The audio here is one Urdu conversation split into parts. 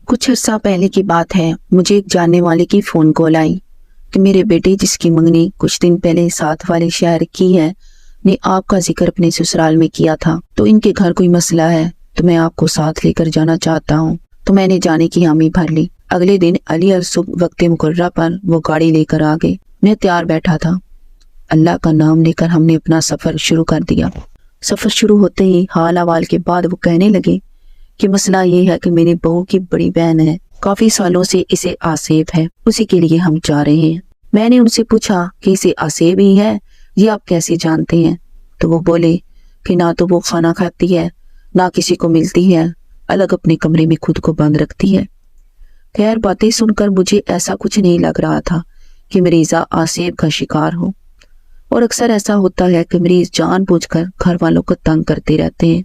کچھ عرصہ پہلے کی بات ہے، مجھے ایک جاننے والے کی فون کال آئی کہ میرے بیٹے جس کی منگنی کچھ دن پہلے ساتھ والے شہر کی ہے نے آپ کا ذکر اپنے سسرال میں کیا تھا، تو ان کے گھر کوئی مسئلہ ہے تو میں آپ کو ساتھ لے کر جانا چاہتا ہوں۔ تو میں نے جانے کی حامی بھر لی۔ اگلے دن علی اور صبح وقت مقررہ پر وہ گاڑی لے کر آ گئے۔ میں تیار بیٹھا تھا۔ اللہ کا نام لے کر ہم نے اپنا سفر شروع کر دیا۔ سفر شروع ہوتے ہی حال احوال کے بعد وہ کہنے لگے کہ مسئلہ یہ ہے کہ میری بہو کی بڑی بہن ہے، کافی سالوں سے اسے آصیب ہے، اسی کے لیے ہم جا رہے ہیں۔ میں نے ان سے پوچھا کہ اسے آصیب ہی ہے، یہ آپ کیسے جانتے ہیں؟ تو وہ بولے کہ نہ تو وہ کھانا کھاتی ہے، نہ کسی کو ملتی ہے، الگ اپنے کمرے میں خود کو بند رکھتی ہے۔ خیر باتیں سن کر مجھے ایسا کچھ نہیں لگ رہا تھا کہ مریضہ آصیب کا شکار ہو، اور اکثر ایسا ہوتا ہے کہ مریض جان بوجھ کر گھر والوں کو تنگ کرتے رہتے ہیں۔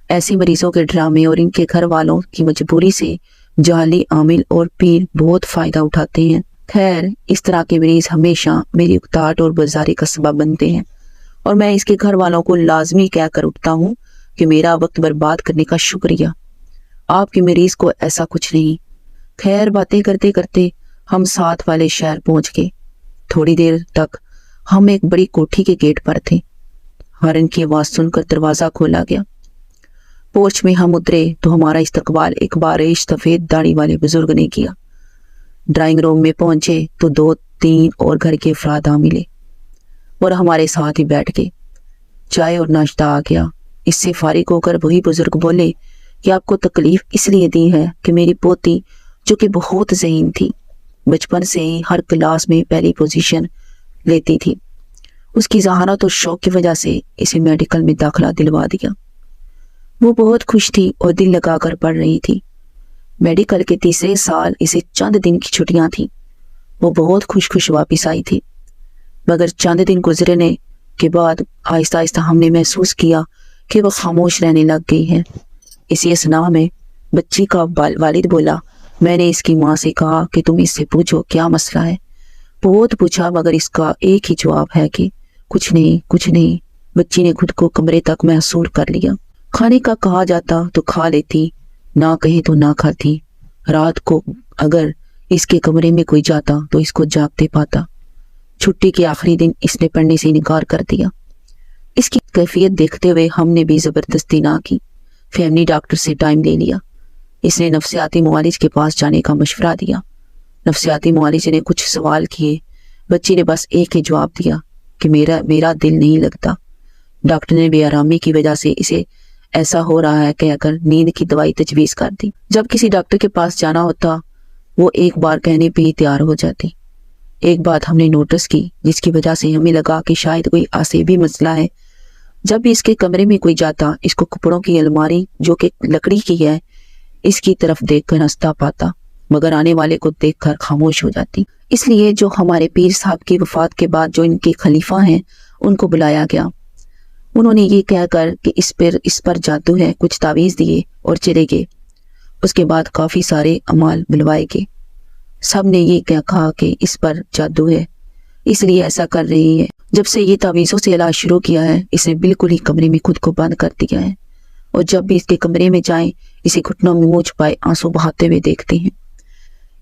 ایسے مریضوں کے ڈرامے اور ان کے گھر والوں کی مجبوری سے جعلی عامل اور پیر بہت فائدہ اٹھاتے ہیں۔ خیر اس طرح کے مریض ہمیشہ میری اکتاہٹ اور بیزاری کا سبب بنتے ہیں، اور میں اس کے گھر والوں کو لازمی کہہ کر اٹھتا ہوں کہ میرا وقت برباد کرنے کا شکریہ، آپ کے مریض کو ایسا کچھ نہیں۔ خیر باتیں کرتے کرتے ہم ساتھ والے شہر پہنچ گئے۔ تھوڑی دیر تک ہم ایک بڑی کوٹھی کے گیٹ پر تھے۔ ہارن کی آواز سن کر دروازہ کھولا گیا۔ پورچ میں ہم اترے تو ہمارا استقبال ایک باریش سفید داڑھی والے بزرگ نے کیا۔ ڈرائنگ روم میں پہنچے تو 2-3 اور گھر کے افراد آ ملے اور ہمارے ساتھ ہی بیٹھ گئے۔ چائے اور ناشتہ آ گیا۔ اس سے فارغ ہو کر وہی بزرگ بولے کہ آپ کو تکلیف اس لیے دی ہے کہ میری پوتی جو کہ بہت ذہین تھی، بچپن سے ہی ہر کلاس میں پہلی پوزیشن لیتی تھی، اس کی ذہانت اور شوق کی وجہ سے اسے میڈیکل میں داخلہ دلوا دیا۔ وہ بہت خوش تھی اور دل لگا کر پڑھ رہی تھی۔ میڈیکل کے تیسرے سال اسے چند دن کی چھٹیاں تھیں۔ وہ بہت خوش واپس آئی تھی، مگر چند دن گزرنے کے بعد آہستہ آہستہ ہم نے محسوس کیا کہ وہ خاموش رہنے لگ گئی ہے۔ اسی اثناء میں بچی کا والد بولا، میں نے اس کی ماں سے کہا کہ تم اس سے پوچھو کیا مسئلہ ہے۔ بہت پوچھا مگر اس کا ایک ہی جواب ہے کہ کچھ نہیں۔ بچی نے خود کو کمرے تک محصور کر لیا۔ کھانے کا کہا جاتا تو کھا لیتی، نہ کہے تو نہ کھاتی۔ رات کو اگر اس کے کمرے میں کوئی جاتا تو اس کو جاگتے پاتا۔ چھٹی کے آخری دن اس نے پڑھنے سے انکار کر دیا۔ اس کی کیفیت دیکھتے ہوئے ہم نے بھی زبردستی نہ کی، فیملی ڈاکٹر سے ٹائم لے لیا۔ اس نے نفسیاتی معالج کے پاس جانے کا مشورہ دیا۔ نفسیاتی معالج نے کچھ سوال کیے۔ بچی نے بس ایک ہی جواب دیا کہ میرا دل نہیں لگتا۔ ڈاکٹر نے بے آرامی کی وجہ سے اسے ایسا ہو رہا ہے کہہ کر نیند کی دوائی تجویز کر دی۔ جب کسی ڈاکٹر کے پاس جانا ہوتا وہ ایک بار کہنے پہ ہی تیار ہو جاتی۔ ایک بات ہم نے نوٹس کی جس کی وجہ سے ہمیں لگا کہ شاید کوئی آصیبی مسئلہ ہے۔ جب بھی اس کے کمرے میں کوئی جاتا اس کو کپڑوں کی الماری جو کہ لکڑی کی ہے اس کی طرف دیکھ کر ہنستا پاتا، مگر آنے والے کو دیکھ کر خاموش ہو جاتی۔ اس لیے جو ہمارے پیر صاحب کی وفات کے بعد جو ان کے خلیفہ ہیں ان کو بلایا گیا۔ انہوں نے یہ کہہ کر کہ اس پر جادو ہے کچھ تعویذ دیے اور چلے گئے۔ اس کے بعد کافی سارے اعمال بلوائے گئے۔ سب نے یہ کہا کہ اس پر جادو ہے اس لیے ایسا کر رہی ہے۔ جب سے یہ تعویذوں سے علاج شروع کیا ہے اس نے بالکل ہی کمرے میں خود کو بند کر دیا ہے، اور جب بھی اس کے کمرے میں جائیں اسے گھٹنوں میں منہ چھپائے آنسو بہاتے ہوئے دیکھتے ہیں۔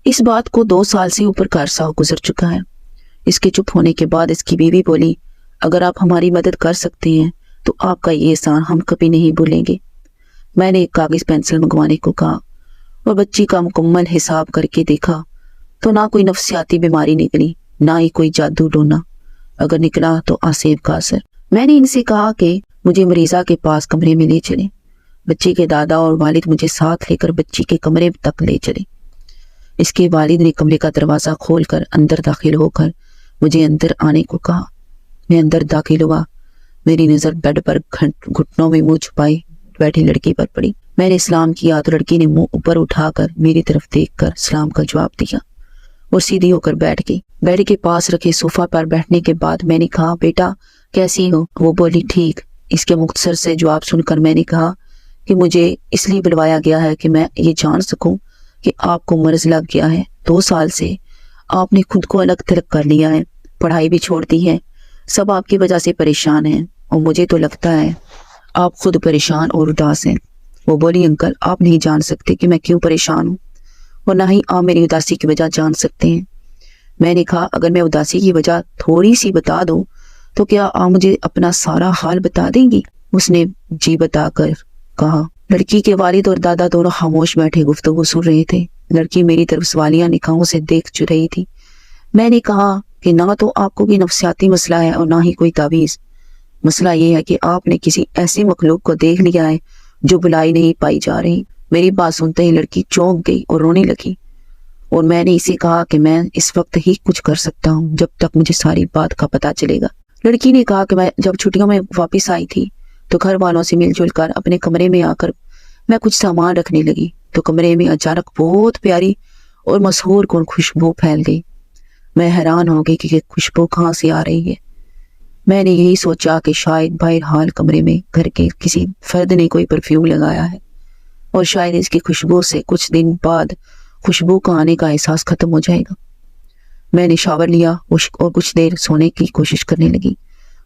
اس بات کو 2 سال سے اوپر کا عرصہ گزر چکا ہے۔ اس کے چپ ہونے کے بعد اس کی بیوی بولی، اگر آپ ہماری مدد کر سکتے ہیں تو آپ کا یہ احسان ہم کبھی نہیں بھولیں گے۔ میں نے ایک کاغذ پینسل منگوانے کو کہا اور بچی کا مکمل حساب کر کے دیکھا تو نہ کوئی نفسیاتی بیماری نکلی، نہ ہی کوئی جادو ٹونا، اگر نکلا تو آصیب کا اثر۔ میں نے ان سے کہا کہ مجھے مریضہ کے پاس کمرے میں لے چلیں۔ بچی کے دادا اور والد مجھے ساتھ لے کر بچی کے کمرے تک لے چلے۔ اس کے والد نے کمرے کا دروازہ کھول کر اندر داخل ہو کر مجھے اندر آنے کو کہا۔ میں اندر داخل ہوا۔ میری نظر بیڈ پر گھٹنوں میں منہ چھپائے بیٹھی لڑکی پر پڑی۔ میں نے سلام کیا تو لڑکی نے منہ اوپر اٹھا کر میری طرف دیکھ کر سلام کا جواب دیا اور سیدھی ہو کر بیٹھ گئی۔ بیڈ کے پاس رکھے صوفہ پر بیٹھنے کے بعد میں نے کہا، بیٹا کیسی ہو؟ وہ بولی، ٹھیک۔ اس کے مختصر سے جواب سن کر میں نے کہا کہ مجھے اس لیے بلوایا گیا ہے کہ میں یہ جان سکوں کہ آپ کو مرض لگ گیا ہے۔ 2 سال سے آپ نے خود کو الگ تھلگ کر لیا ہے، پڑھائی بھی چھوڑ دی ہے، سب آپ کی وجہ سے پریشان ہیں، اور مجھے تو لگتا ہے آپ خود پریشان اور اداس ہیں۔ وہ بولی، انکل آپ نہیں جان سکتے کہ میں کیوں پریشان ہوں۔ اور نہ ہی آپ میری اداسی کی وجہ جان سکتے ہیں۔ میں نے کہا اگر میں اداسی کی وجہ تھوڑی سی بتا دوں تو کیا آپ مجھے اپنا سارا حال بتا دیں گی؟ اس نے جی بتا کر کہا۔ لڑکی کے والد اور دادا دونوں خاموش بیٹھے گفتگو سن رہے تھے۔ لڑکی میری طرف سوالیہ نگاہوں سے دیکھ رہی تھی۔ میں نے کہا کہ نہ تو آپ کو کوئی نفسیاتی مسئلہ ہے اور نہ ہی کوئی تعویذ۔ مسئلہ یہ ہے کہ آپ نے کسی ایسی مخلوق کو دیکھ لیا ہے جو بلائی نہیں پائی جا رہی۔ میری بات سنتے ہی لڑکی چونک گئی اور رونے لگی، اور میں نے اسے کہا کہ میں اس وقت ہی کچھ کر سکتا ہوں جب تک مجھے ساری بات کا پتہ چلے گا۔ لڑکی نے کہا کہ میں جب چھٹیوں میں واپس آئی تھی تو گھر والوں سے مل جل کر اپنے کمرے میں آ کر میں کچھ سامان رکھنے لگی تو کمرے میں اچانک بہت پیاری اور مسحور کن خوشبو پھیل گئی۔ میں حیران ہو گئی کہ یہ خوشبو کہاں سے آ رہی ہے۔ میں نے یہی سوچا کہ شاید بہرحال کمرے میں گھر کے کسی فرد نے کوئی پرفیوم لگایا ہے، اور شاید اس کی خوشبو سے کچھ دن بعد خوشبو کا آنے کا احساس ختم ہو جائے گا۔ میں نے شاور لیا اور کچھ دیر سونے کی کوشش کرنے لگی،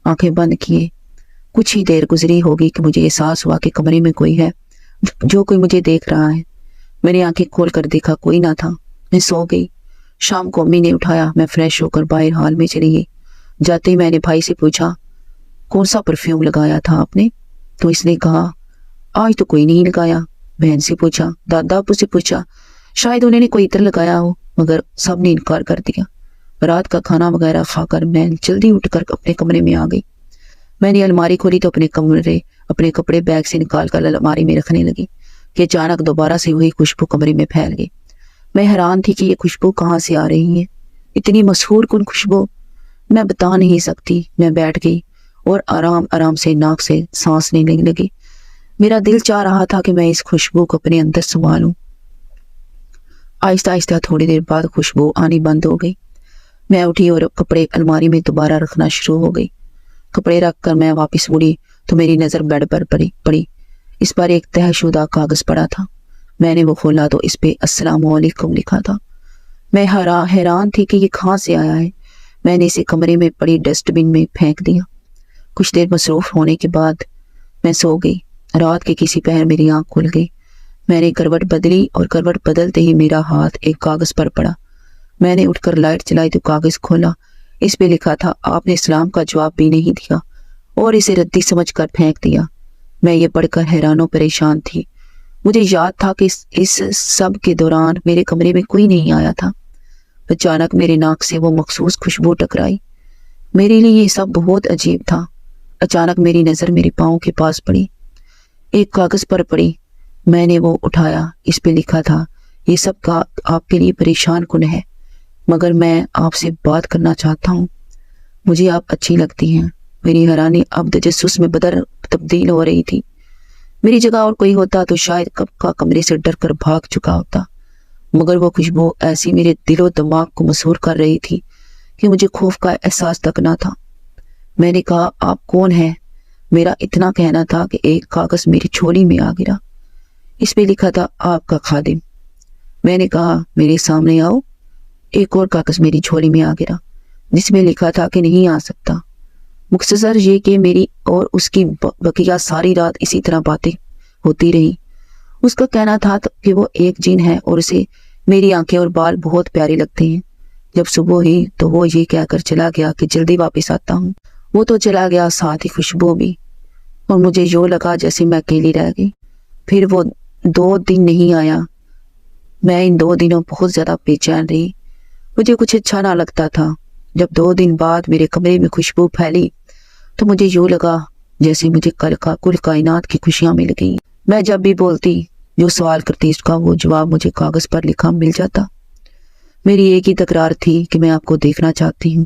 آنکھیں بند کیے۔ کچھ ہی دیر گزری ہوگی کہ مجھے احساس ہوا کہ کمرے میں کوئی ہے، جو کوئی مجھے دیکھ رہا ہے۔ میں نے آنکھیں کھول کر دیکھا، کوئی نہ تھا۔ میں سو گئی۔ شام کو امی نے اٹھایا، میں فریش ہو کر باہر ہال میں چلی گئی۔ جاتے ہی میں نے بھائی سے پوچھا کون سا پرفیوم لگایا تھا آپ نے؟ تو اس نے کہا آج تو کوئی نہیں لگایا۔ بہن سے پوچھا، دادا ابو سے پوچھا، شاید انہوں نے کوئی عطر لگایا ہو، مگر سب نے انکار کر دیا۔ رات کا کھانا وغیرہ کھا کر میں جلدی اٹھ کر اپنے کمرے میں آ گئی۔ میں نے الماری کھولی تو اپنے کپڑے بیگ سے نکال کر الماری میں رکھنے لگی کہ اچانک دوبارہ سے وہی خوشبو کمرے میں پھیل گئی۔ میں حیران تھی کہ یہ خوشبو کہاں سے آ رہی ہے، اتنی مسحور کن خوشبو۔ میں بتا نہیں سکتی۔ میں بیٹھ گئی اور آرام آرام سے ناک سے سانس لینے لگی۔ میرا دل چاہ رہا تھا کہ میں اس خوشبو کو اپنے اندر سما لوں۔ آہستہ آہستہ تھوڑی دیر بعد خوشبو آنی بند ہو گئی۔ میں اٹھی اور کپڑے الماری میں دوبارہ رکھنا شروع ہو گئی۔ کپڑے رکھ کر میں واپس مڑی تو میری نظر بیڈ پر پڑی۔ اس پر ایک طے شدہ کاغذ پڑا تھا۔ میں نے وہ کھولا تو اس پہ السلام علیکم لکھا تھا۔ میں حیران تھی کہ یہ کہاں سے آیا ہے۔ میں نے اسے کمرے میں پڑی ڈسٹ بن میں پھینک دیا۔ کچھ دیر مصروف ہونے کے بعد میں سو گئی۔ رات کے کسی پہر میری آنکھ کھل گئی۔ میں نے کروٹ بدلی اور کروٹ بدلتے ہی میرا ہاتھ ایک کاغذ پر پڑا۔ میں نے اٹھ کر لائٹ چلائی تو کاغذ کھولا۔ اس پہ لکھا تھا آپ نے سلام کا جواب بھی نہیں دیا اور اسے ردی سمجھ کر پھینک دیا۔ میں یہ پڑھ کر حیران و پریشان تھی۔ مجھے یاد تھا کہ اس سب کے دوران میرے کمرے میں کوئی نہیں آیا تھا۔ اچانک میرے ناک سے وہ مخصوص خوشبو ٹکرائی۔ میرے لیے یہ سب بہت عجیب تھا۔ اچانک میری نظر میرے پاؤں کے پاس پڑی، ایک کاغذ پر پڑی۔ میں نے وہ اٹھایا۔ اس پہ لکھا تھا یہ سب کا آپ کے لیے پریشان کن ہے، مگر میں آپ سے بات کرنا چاہتا ہوں۔ مجھے آپ اچھی لگتی ہیں۔ میری حیرانی اب تجسس میں تبدیل ہو رہی تھی۔ میری جگہ اور کوئی ہوتا تو شاید کب کا کمرے سے ڈر کر بھاگ چکا ہوتا، مگر وہ خوشبو ایسی میرے دل و دماغ کو مسحور کر رہی تھی کہ مجھے خوف کا احساس تک نہ تھا۔ میں نے کہا آپ کون ہیں؟ میرا اتنا کہنا تھا کہ ایک کاغذ میری جھولی میں آ گرا۔ اس پہ لکھا تھا آپ کا خادم۔ میں نے کہا میرے سامنے آؤ۔ ایک اور کاغذ میری جھولی میں آ گرا جس میں لکھا تھا کہ نہیں آ سکتا۔ مختصر یہ کہ میری اور اس کی بقیہ ساری رات اسی طرح باتیں ہوتی رہی۔ اس کا کہنا تھا کہ وہ ایک جن ہے اور اسے میری آنکھیں اور بال بہت پیارے لگتے ہیں۔ جب صبح ہوئی تو وہ یہ کہہ کر چلا گیا کہ جلدی واپس آتا ہوں۔ وہ تو چلا گیا، ساتھ ہی خوشبو بھی، اور مجھے یوں لگا جیسے میں اکیلی رہ گئی۔ پھر وہ 2 دن نہیں آیا۔ میں ان 2 دنوں بہت زیادہ بے چین رہی۔ مجھے کچھ اچھا نہ لگتا تھا۔ جب 2 دن بعد میرے کمرے میں خوشبو پھیلی تو مجھے یوں لگا جیسے مجھے کل کائنات کی خوشیاں مل گئی۔ میں جب بھی بولتی، جو سوال کرتی، اس کا وہ جواب مجھے کاغذ پر لکھا مل جاتا۔ میری ایک ہی تکرار تھی کہ میں آپ کو دیکھنا چاہتی ہوں،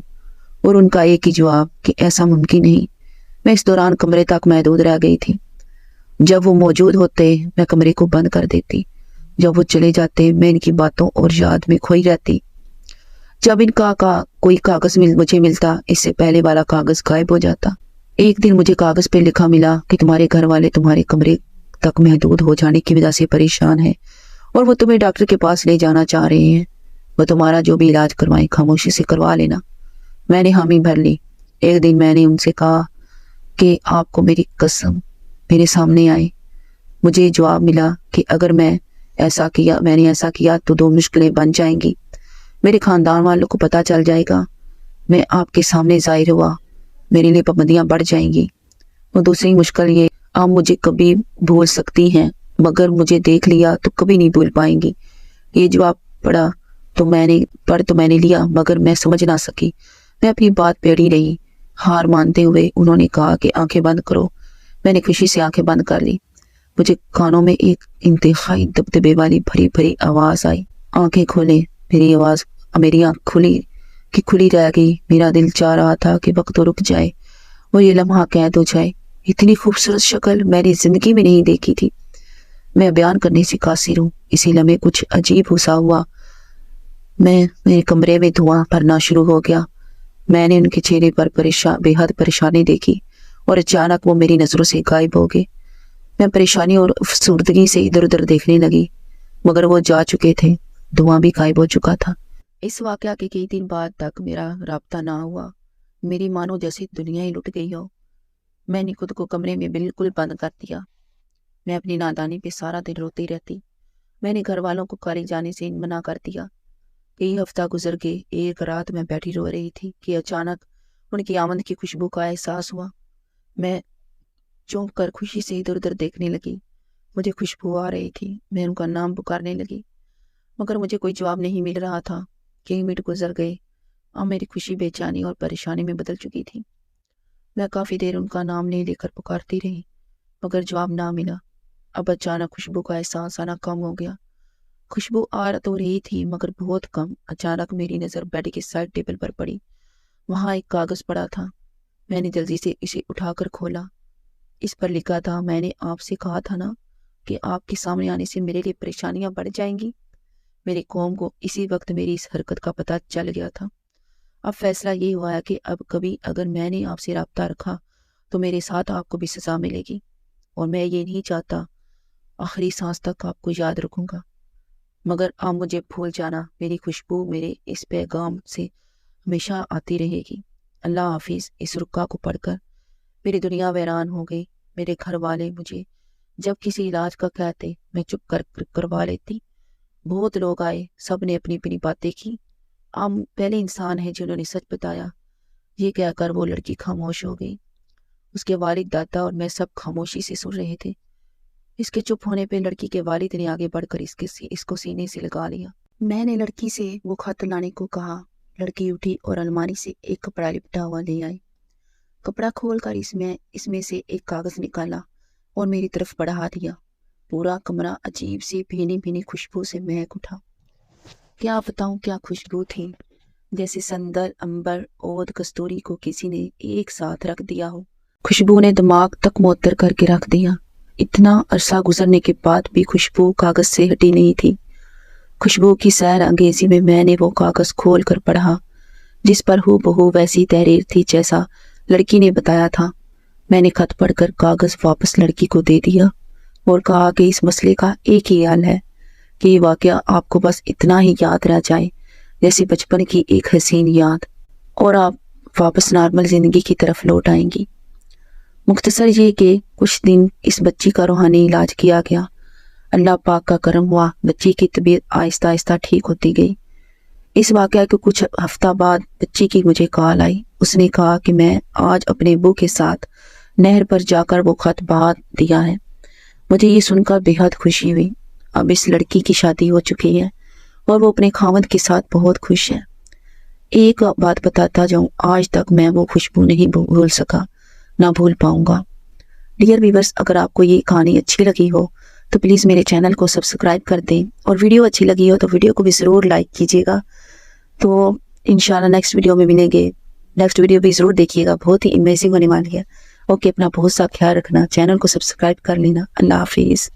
اور ان کا ایک ہی جواب کہ ایسا ممکن نہیں۔ میں اس دوران کمرے تک محدود رہ گئی تھی۔ جب وہ موجود ہوتے میں کمرے کو بند کر دیتی، جب وہ چلے جاتے میں ان کی باتوں اور یاد میں کھوئی رہتی۔ جب ان کا کوئی کاغذ مجھے ملتا، اس سے پہلے والا کاغذ غائب ہو جاتا۔ ایک دن مجھے کاغذ پہ لکھا ملا کہ تمہارے گھر والے تمہارے کمرے تک محدود ہو جانے کی وجہ سے پریشان ہیں اور وہ تمہیں ڈاکٹر کے پاس لے جانا چاہ رہے ہیں۔ وہ تمہارا جو بھی علاج کروائیں خاموشی سے کروا لینا۔ میں نے حامی بھر لی۔ ایک دن میں نے ان سے کہا کہ آپ کو میری قسم میرے سامنے آئے۔ مجھے جواب ملا کہ اگر میں میں نے ایسا کیا تو 2 مشکلیں بن جائیں گی، میرے خاندان والوں کو پتہ چل جائے گا، میں آپ کے سامنے ظاہر ہوا، میرے لیے پابندیاں بڑھ جائیں گی۔ اور دوسری مشکل یہ، آپ مجھے کبھی بھول سکتی ہیں مگر مجھے دیکھ لیا تو کبھی نہیں بھول پائیں گی۔ یہ جواب پڑھ تو میں نے لیا مگر میں سمجھ نہ سکی، میں اپنی بات پہ اڑی رہی۔ ہار مانتے ہوئے انہوں نے کہا کہ آنکھیں بند کرو۔ میں نے خوشی سے آنکھیں بند کر لی۔ مجھے کانوں میں ایک انتہائی دبدبے والی بھری آواز آئی، آنکھیں کھولیں۔ میری آنکھ کھلی رہ گئی۔ میرا دل چاہ رہا تھا کہ وقت تو رک جائے اور یہ لمحہ قید ہو جائے۔ اتنی خوبصورت شکل میں نے زندگی میں نہیں دیکھی تھی۔ میں بیان کرنے سے قاصر ہوں۔ اسی لمحے کچھ عجیب سا ہوا، میرے کمرے میں دھواں بھرنا شروع ہو گیا۔ میں نے ان کے چہرے پر بے حد پریشانی دیکھی اور اچانک وہ میری نظروں سے غائب ہو گئے۔ میں پریشانی اور افسردگی سے ادھر ادھر دیکھنے لگی مگر وہ جا چکے تھے، دھواں بھی غائب ہو چکا تھا۔ اس واقعہ کے کئی دن بعد تک میرا رابطہ نہ ہوا۔ میری مانو جیسی دنیا ہی لٹ گئی ہو۔ میں نے خود کو کمرے میں بالکل بند کر دیا۔ میں اپنی نادانی پہ سارا دن روتی رہتی۔ میں نے گھر والوں کو کالج جانے سے منع کر دیا۔ کئی ہفتہ گزر گئے۔ ایک رات میں بیٹھی رو رہی تھی کہ اچانک ان کی آمد کی خوشبو کا احساس ہوا۔ میں چونک کر خوشی سے ادھر ادھر دیکھنے لگی۔ مجھے خوشبو آ رہی تھی۔ میں ان کا نام پکارنے لگی مگر مجھے کوئی جواب نہیں مل رہا تھا۔ کئی منٹ گزر گئے۔ اب میری خوشی بے چینی اور پریشانی میں بدل چکی تھی۔ میں کافی دیر ان کا نام لے کر پکارتی رہی مگر جواب نہ ملا۔ اب اچانک خوشبو کا احساس آنا کم ہو گیا۔ خوشبو آ تو رہی تھی مگر بہت کم۔ اچانک میری نظر بیڈ کے سائڈ ٹیبل پر پڑی۔ وہاں ایک کاغذ پڑا تھا۔ میں نے جلدی سے اسے اٹھا کر کھولا۔ اس پر لکھا تھا، میں نے آپ سے کہا تھا نا کہ آپ کے سامنے آنے سے میرے لیے پریشانیاں بڑھ جائیں گی۔ میری قوم کو اسی وقت میری اس حرکت کا پتہ چل گیا تھا۔ اب فیصلہ یہ ہوا ہے کہ اب کبھی اگر میں نے آپ سے رابطہ رکھا تو میرے ساتھ آپ کو بھی سزا ملے گی، اور میں یہ نہیں چاہتا۔ آخری سانس تک آپ کو یاد رکھوں گا مگر آپ مجھے بھول جانا۔ میری خوشبو میرے اس پیغام سے ہمیشہ آتی رہے گی۔ اللہ حافظ۔ اس رکا کو پڑھ کر میری دنیا ویران ہو گئی۔ میرے گھر والے مجھے جب کسی علاج کا کہتے میں چپ کر کروا لیتی۔ بہت لوگ آئے، سب نے اپنی اپنی باتیں کی۔ آپ پہلے انسان ہیں جنہوں نے سچ بتایا۔ یہ کہہ کر وہ لڑکی خاموش ہو گئی۔ اس کے والد، دادا اور میں سب خاموشی سے سن رہے تھے۔ اس کے چپ ہونے پہ لڑکی کے والد نے آگے بڑھ کر اس کو سینے سے لگا لیا۔ میں نے لڑکی سے وہ خط لانے کو کہا۔ لڑکی اٹھی اور الماری سے ایک کپڑا لپٹا ہوا لے آئی۔ کپڑا کھول کر اس میں سے ایک کاغذ نکالا اور میری طرف بڑھا دیا۔ پورا کمرہ عجیب سی بھینی بھینی خوشبو سے مہک اٹھا۔ کیا بتاؤں کیا خوشبو تھی، جیسے سندل، عنبر، عود، کستوری کو کسی نے ایک ساتھ رکھ دیا ہو۔ خوشبو نے دماغ تک معطر کر کے رکھ دیا۔ اتنا عرصہ گزرنے کے بعد بھی خوشبو کاغذ سے ہٹی نہیں تھی۔ خوشبو کی سیر انگیزی میں نے وہ کاغذ کھول کر پڑھا جس پر ہو بہو ویسی تحریر تھی جیسا لڑکی نے بتایا تھا۔ میں نے خط پڑھ کر کاغذ واپس لڑکی کو دے دیا اور کہا کہ اس مسئلے کا ایک ہی حل ہے کہ یہ واقعہ آپ کو بس اتنا ہی یاد رہ جائے جیسے بچپن کی ایک حسین یاد، اور آپ واپس نارمل زندگی کی طرف لوٹ آئیں گی۔ مختصر یہ کہ کچھ دن اس بچی کا روحانی علاج کیا گیا۔ اللہ پاک کا کرم ہوا، بچی کی طبیعت آہستہ آہستہ ٹھیک ہوتی گئی۔ اس واقعہ کے کچھ ہفتہ بعد بچی کی مجھے کال آئی۔ اس نے کہا کہ میں آج اپنے ابو کے ساتھ نہر پر جا کر وہ خط بہا دیا ہے۔ مجھے یہ سن کر بے حد خوشی ہوئی۔ اب اس لڑکی کی شادی ہو چکی ہے اور وہ اپنے خاوند کے ساتھ بہت خوش ہے۔ ایک بات بتاتا جاؤں، آج تک میں وہ خوشبو نہیں بھول سکا، نہ بھول پاؤں گا۔ ڈیئر ویورز، اگر آپ کو یہ کہانی اچھی لگی ہو تو پلیز میرے چینل کو سبسکرائب کر دیں، اور ویڈیو اچھی لگی ہو تو ویڈیو کو بھی ضرور لائک کیجیے گا۔ تو انشاءاللہ نیکسٹ ویڈیو میں ملیں گے۔ نیکسٹ ویڈیو بھی ضرور دیکھیے گا، بہت ہی امیزنگ ہونے والی ہے۔ اوکے، اپنا بہت سا خیال رکھنا، چینل کو سبسکرائب کر لینا۔ اللہ حافظ۔